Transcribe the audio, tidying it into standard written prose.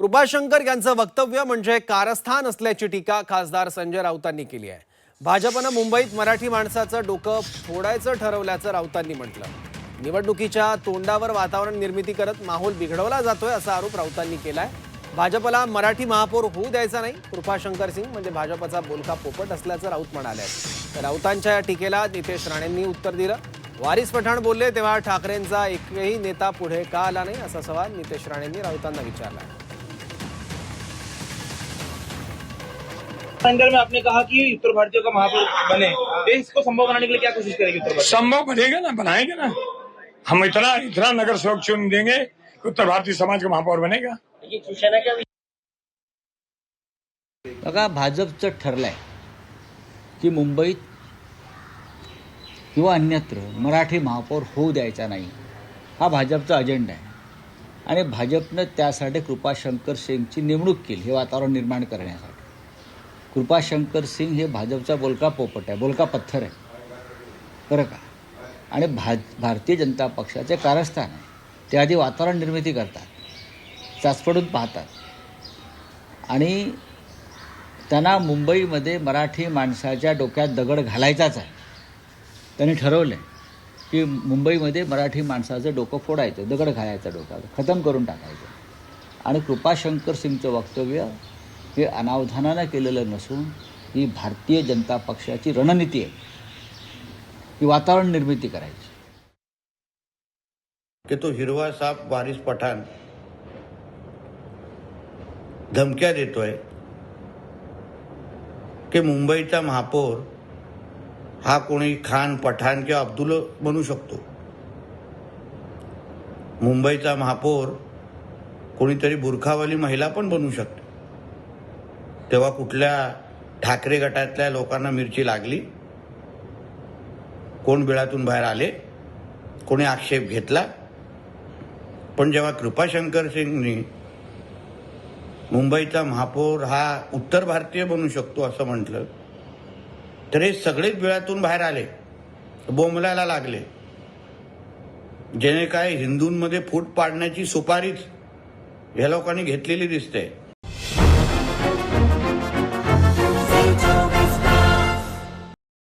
कृपाशंकर यांचं वक्तव्य म्हणजे कारस्थान असल्याची टीका खासदार संजय राऊतांनी केली आहे। भाजपनं मुंबईत मराठी माणसाचं डोकं फोडायचं ठरवल्याचं राऊतांनी म्हटलं। निवडणुकीच्या तोंडावर वातावरण निर्मिती करत माहोल बिघडवला जातोय असा आरोप राऊतांनी केलाय। भाजपला मराठी महापौर होऊ द्यायचा नाही, कृपाशंकर सिंग म्हणजे भाजपचा बोलका पोपट असल्याचं राऊत म्हणाले। तर राऊतांच्या या टीकेला नितेश राणेंनी उत्तर दिलं। वारिस पठाण बोलले तेव्हा ठाकरेंचा एकही नेता पुढे का आला नाही असा सवाल नितेश राणेंनी राऊतांना विचारला। एंगल में आपने कहा कि उत्तर भारतीयों का महापौर बने, ये इसको संभव बनाने के लिए क्या कोशिश करेगी उत्तर भारत? संभव बनेगा ना, बनाएंगे ना। हम इतना नगर सेवक चुन देंगे कि उत्तर भारतीय समाज का महापौर बनेगा। बघा, भाजपचं ठरलंय की मुंबईत किंवा अन्यत्र मराठी महापौर होऊ द्यायचा नाही, हा भाजपचा अजेंडा आहे। आणि भाजपनं त्यासाठी कृपाशंकर सिंगची नेमणूक केली, हे वातावरण निर्माण करण्यासाठी। कृपाशंकर सिंग हे भाजपचा बोलका पोपट आहे, बोलका पत्थर आहे बरं का। आणि भारतीय जनता पक्षाचे कारस्थान आहे, ते आधी वातावरण निर्मिती करतात, चाचपडून पाहतात आणि त्यांना मुंबईमध्ये मराठी माणसाच्या डोक्यात दगड घालायचाच आहे। त्यांनी ठरवलं आहे की मुंबईमध्ये मराठी माणसाचं डोकं फोडायचं, दगड घालायचं, डोक्यावर खतम करून टाकायचं। आणि कृपाशंकर सिंगचं वक्तव्य हे अनावधानानं केलेलं नसून ही भारतीय जनता पक्षाची रणनीती आहे, ही वातावरण निर्मिती करायची। कि तो हिरवा साप वारिस पठाण धमक्या देतोय की मुंबईचा महापौर हा कोणी खान, पठाण किंवा अब्दुल बनू शकतो। मुंबईचा महापौर कोणीतरी बुरखावाली महिला पण बनू शकते। तेव्हा कुठल्या ठाकरे गटातल्या लोकांना मिरची लागली, कोण बिळातून बाहेर आले, कोणी आक्षेप घेतला। पण जेव्हा कृपाशंकर सिंगनी मुंबईचा महापौर हा उत्तर भारतीय बनू शकतो असं म्हटलं, तर हे सगळेच बिळातून बाहेर आले, बोंबलायला लागले। जेणे काय हिंदूंमध्ये फूट पाडण्याची सुपारीच या लोकांनी घेतलेली दिसते।